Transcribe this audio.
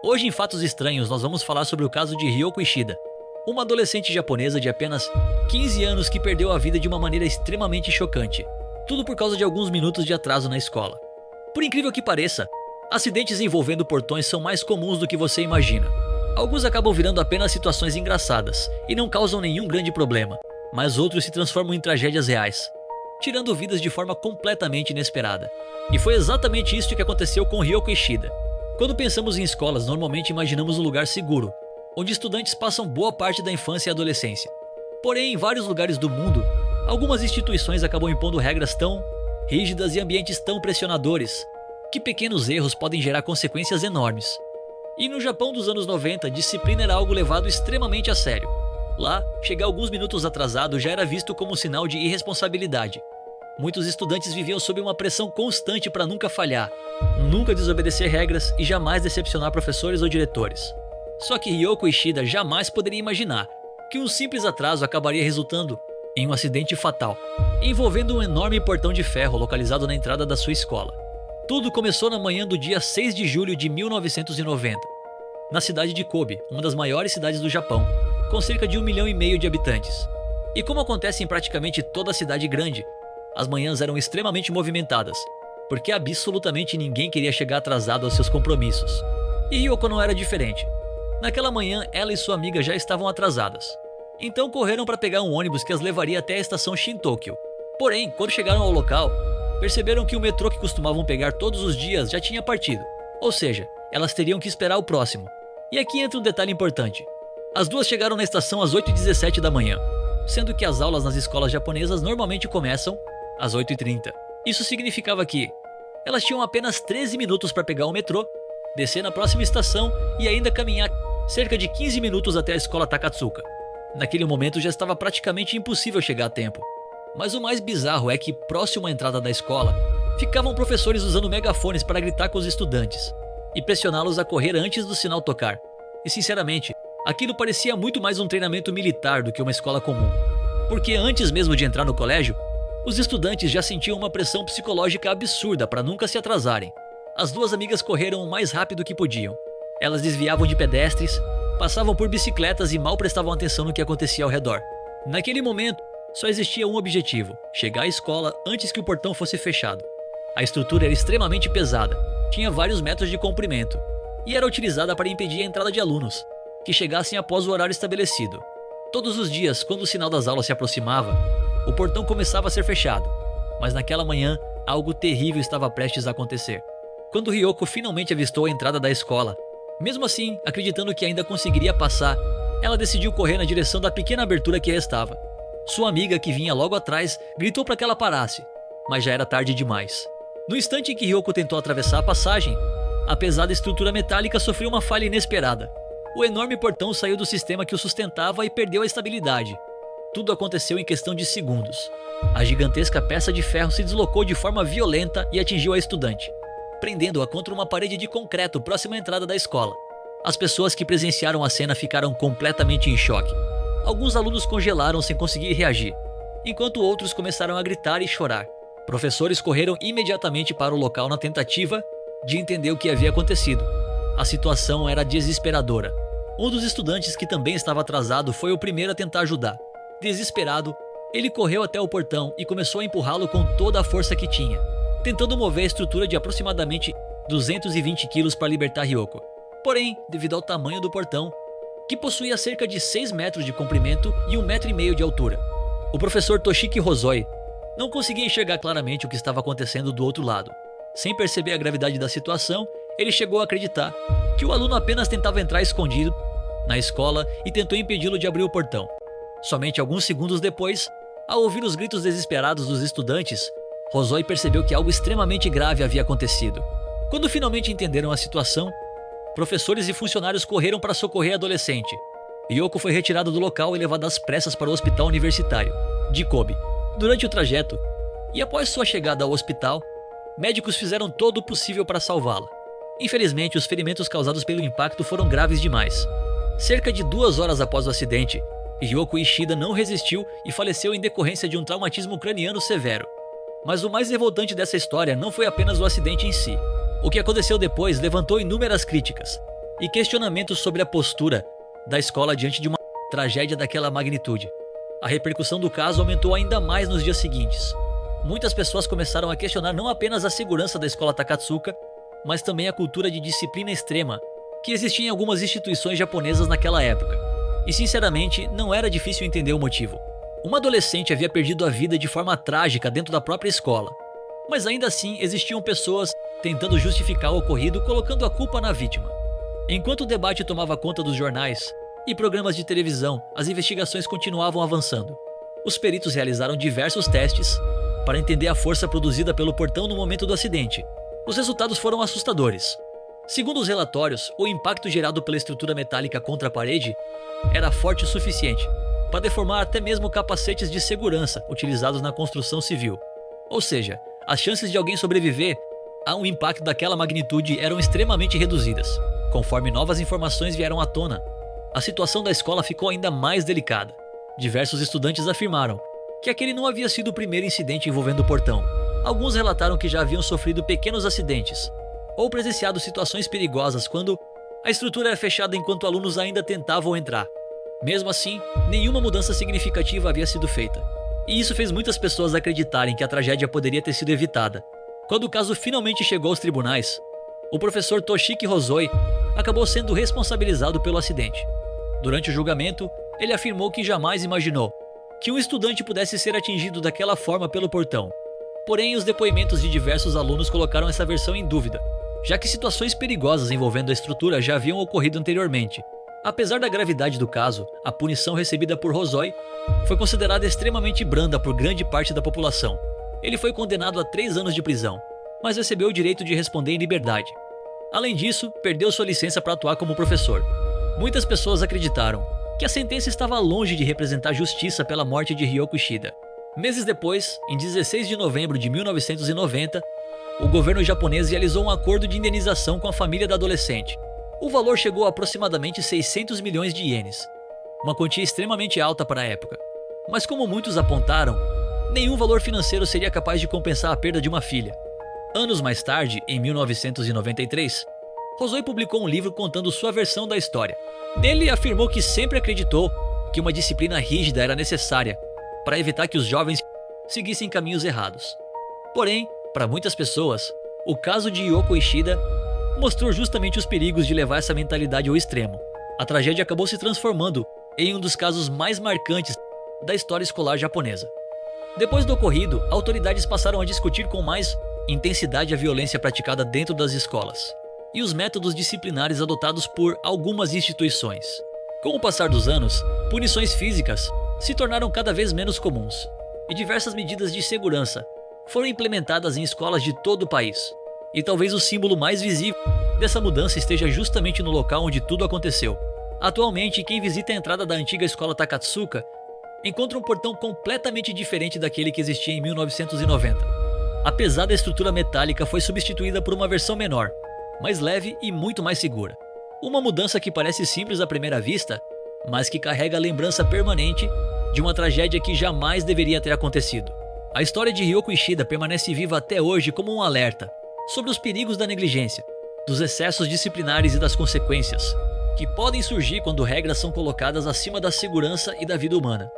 Hoje em Fatos Estranhos nós vamos falar sobre o caso de Ryoko Ishida, uma adolescente japonesa de apenas 15 anos que perdeu a vida de uma maneira extremamente chocante, tudo por causa de alguns minutos de atraso na escola. Por incrível que pareça, acidentes envolvendo portões são mais comuns do que você imagina. Alguns acabam virando apenas situações engraçadas e não causam nenhum grande problema, mas outros se transformam em tragédias reais, tirando vidas de forma completamente inesperada. E foi exatamente isso que aconteceu com Ryoko Ishida. Quando pensamos em escolas, normalmente imaginamos um lugar seguro, onde estudantes passam boa parte da infância e adolescência. Porém, em vários lugares do mundo, algumas instituições acabam impondo regras tão rígidas e ambientes tão pressionadores, que pequenos erros podem gerar consequências enormes. E no Japão dos anos 90, disciplina era algo levado extremamente a sério. Lá, chegar alguns minutos atrasado já era visto como um sinal de irresponsabilidade. Muitos estudantes viviam sob uma pressão constante para nunca falhar, nunca desobedecer regras e jamais decepcionar professores ou diretores. Só que Ryoko Ishida jamais poderia imaginar que um simples atraso acabaria resultando em um acidente fatal, envolvendo um enorme portão de ferro localizado na entrada da sua escola. Tudo começou na manhã do dia 6 de julho de 1990, na cidade de Kobe, uma das maiores cidades do Japão, com cerca de 1,5 milhão de habitantes. E como acontece em praticamente toda cidade grande, as manhãs eram extremamente movimentadas, porque absolutamente ninguém queria chegar atrasado aos seus compromissos. E Ryoko não era diferente. Naquela manhã, ela e sua amiga já estavam atrasadas. Então correram para pegar um ônibus que as levaria até a estação Shin-Tokyo. Porém, quando chegaram ao local, perceberam que o metrô que costumavam pegar todos os dias já tinha partido. Ou seja, elas teriam que esperar o próximo. E aqui entra um detalhe importante. As duas chegaram na estação às 8h17 da manhã, sendo que as aulas nas escolas japonesas normalmente começam às 8h30. Isso significava que elas tinham apenas 13 minutos para pegar o metrô, descer na próxima estação e ainda caminhar cerca de 15 minutos até a escola Takatsuka. Naquele momento já estava praticamente impossível chegar a tempo. Mas o mais bizarro é que, próximo à entrada da escola, ficavam professores usando megafones para gritar com os estudantes e pressioná-los a correr antes do sinal tocar. E sinceramente, aquilo parecia muito mais um treinamento militar do que uma escola comum. Porque antes mesmo de entrar no colégio, os estudantes já sentiam uma pressão psicológica absurda para nunca se atrasarem. As duas amigas correram o mais rápido que podiam. Elas desviavam de pedestres, passavam por bicicletas e mal prestavam atenção no que acontecia ao redor. Naquele momento, só existia um objetivo: chegar à escola antes que o portão fosse fechado. A estrutura era extremamente pesada, tinha vários metros de comprimento e era utilizada para impedir a entrada de alunos que chegassem após o horário estabelecido. Todos os dias, quando o sinal das aulas se aproximava, o portão começava a ser fechado, mas naquela manhã, algo terrível estava prestes a acontecer. Quando Ryoko finalmente avistou a entrada da escola, mesmo assim, acreditando que ainda conseguiria passar, ela decidiu correr na direção da pequena abertura que restava. Sua amiga, que vinha logo atrás, gritou para que ela parasse, mas já era tarde demais. No instante em que Ryoko tentou atravessar a passagem, a pesada estrutura metálica sofreu uma falha inesperada. O enorme portão saiu do sistema que o sustentava e perdeu a estabilidade. Tudo aconteceu em questão de segundos. A gigantesca peça de ferro se deslocou de forma violenta e atingiu a estudante, prendendo-a contra uma parede de concreto próxima à entrada da escola. As pessoas que presenciaram a cena ficaram completamente em choque. Alguns alunos congelaram sem conseguir reagir, enquanto outros começaram a gritar e chorar. Professores correram imediatamente para o local na tentativa de entender o que havia acontecido. A situação era desesperadora. Um dos estudantes, que também estava atrasado, foi o primeiro a tentar ajudar. Desesperado, ele correu até o portão e começou a empurrá-lo com toda a força que tinha, tentando mover a estrutura de aproximadamente 220 quilos para libertar Ryoko. Porém, devido ao tamanho do portão, que possuía cerca de 6 metros de comprimento e 1,5 metro de altura, o professor Toshiki Hosoi não conseguia enxergar claramente o que estava acontecendo do outro lado. Sem perceber a gravidade da situação, ele chegou a acreditar que o aluno apenas tentava entrar escondido na escola e tentou impedi-lo de abrir o portão. Somente alguns segundos depois, ao ouvir os gritos desesperados dos estudantes, Hosoi percebeu que algo extremamente grave havia acontecido. Quando finalmente entenderam a situação, professores e funcionários correram para socorrer a adolescente. Ryoko foi retirada do local e levada às pressas para o hospital universitário de Kobe. Durante o trajeto, e após sua chegada ao hospital, médicos fizeram todo o possível para salvá-la. Infelizmente, os ferimentos causados pelo impacto foram graves demais. Cerca de 2 horas após o acidente, Ryoko Ishida não resistiu e faleceu em decorrência de um traumatismo craniano severo. Mas o mais revoltante dessa história não foi apenas o acidente em si. O que aconteceu depois levantou inúmeras críticas. e questionamentos sobre a postura da escola diante de uma tragédia daquela magnitude. A repercussão do caso aumentou ainda mais nos dias seguintes. Muitas pessoas começaram a questionar não apenas a segurança da escola Takatsuka, mas também a cultura de disciplina extrema que existia em algumas instituições japonesas naquela época. E sinceramente, não era difícil entender o motivo. Uma adolescente havia perdido a vida de forma trágica dentro da própria escola. Mas ainda assim, existiam pessoas tentando justificar o ocorrido colocando a culpa na vítima. Enquanto o debate tomava conta dos jornais e programas de televisão, as investigações continuavam avançando. Os peritos realizaram diversos testes para entender a força produzida pelo portão no momento do acidente. Os resultados foram assustadores. Segundo os relatórios, o impacto gerado pela estrutura metálica contra a parede era forte o suficiente para deformar até mesmo capacetes de segurança utilizados na construção civil. Ou seja, as chances de alguém sobreviver a um impacto daquela magnitude eram extremamente reduzidas. Conforme novas informações vieram à tona, a situação da escola ficou ainda mais delicada. Diversos estudantes afirmaram que aquele não havia sido o primeiro incidente envolvendo o portão. Alguns relataram que já haviam sofrido pequenos acidentes ou presenciado situações perigosas quando a estrutura era fechada enquanto alunos ainda tentavam entrar. Mesmo assim, nenhuma mudança significativa havia sido feita. E isso fez muitas pessoas acreditarem que a tragédia poderia ter sido evitada. Quando o caso finalmente chegou aos tribunais, o professor Toshiki Hosoi acabou sendo responsabilizado pelo acidente. Durante o julgamento, ele afirmou que jamais imaginou que um estudante pudesse ser atingido daquela forma pelo portão. Porém, os depoimentos de diversos alunos colocaram essa versão em dúvida, já que situações perigosas envolvendo a estrutura já haviam ocorrido anteriormente. Apesar da gravidade do caso, a punição recebida por Hosoi foi considerada extremamente branda por grande parte da população. Ele foi condenado a 3 anos de prisão, mas recebeu o direito de responder em liberdade. Além disso, perdeu sua licença para atuar como professor. Muitas pessoas acreditaram que a sentença estava longe de representar justiça pela morte de Ryoko Ishida. Meses depois, em 16 de novembro de 1990, o governo japonês realizou um acordo de indenização com a família da adolescente. O valor chegou a aproximadamente 600 milhões de ienes, uma quantia extremamente alta para a época. Mas como muitos apontaram, nenhum valor financeiro seria capaz de compensar a perda de uma filha. Anos mais tarde, em 1993, Hosoi publicou um livro contando sua versão da história. Nele afirmou que sempre acreditou que uma disciplina rígida era necessária para evitar que os jovens seguissem caminhos errados. Porém, para muitas pessoas, o caso de Yoko Ishida mostrou justamente os perigos de levar essa mentalidade ao extremo. A tragédia acabou se transformando em um dos casos mais marcantes da história escolar japonesa. Depois do ocorrido, autoridades passaram a discutir com mais intensidade a violência praticada dentro das escolas e os métodos disciplinares adotados por algumas instituições. Com o passar dos anos, punições físicas se tornaram cada vez menos comuns e diversas medidas de segurança foram implementadas em escolas de todo o país. E talvez o símbolo mais visível dessa mudança esteja justamente no local onde tudo aconteceu. Atualmente, quem visita a entrada da antiga escola Takatsuka encontra um portão completamente diferente daquele que existia em 1990. A pesada estrutura metálica foi substituída por uma versão menor, mais leve e muito mais segura. Uma mudança que parece simples à primeira vista, mas que carrega a lembrança permanente de uma tragédia que jamais deveria ter acontecido. A história de Ryoko Ishida permanece viva até hoje como um alerta sobre os perigos da negligência, dos excessos disciplinares e das consequências que podem surgir quando regras são colocadas acima da segurança e da vida humana.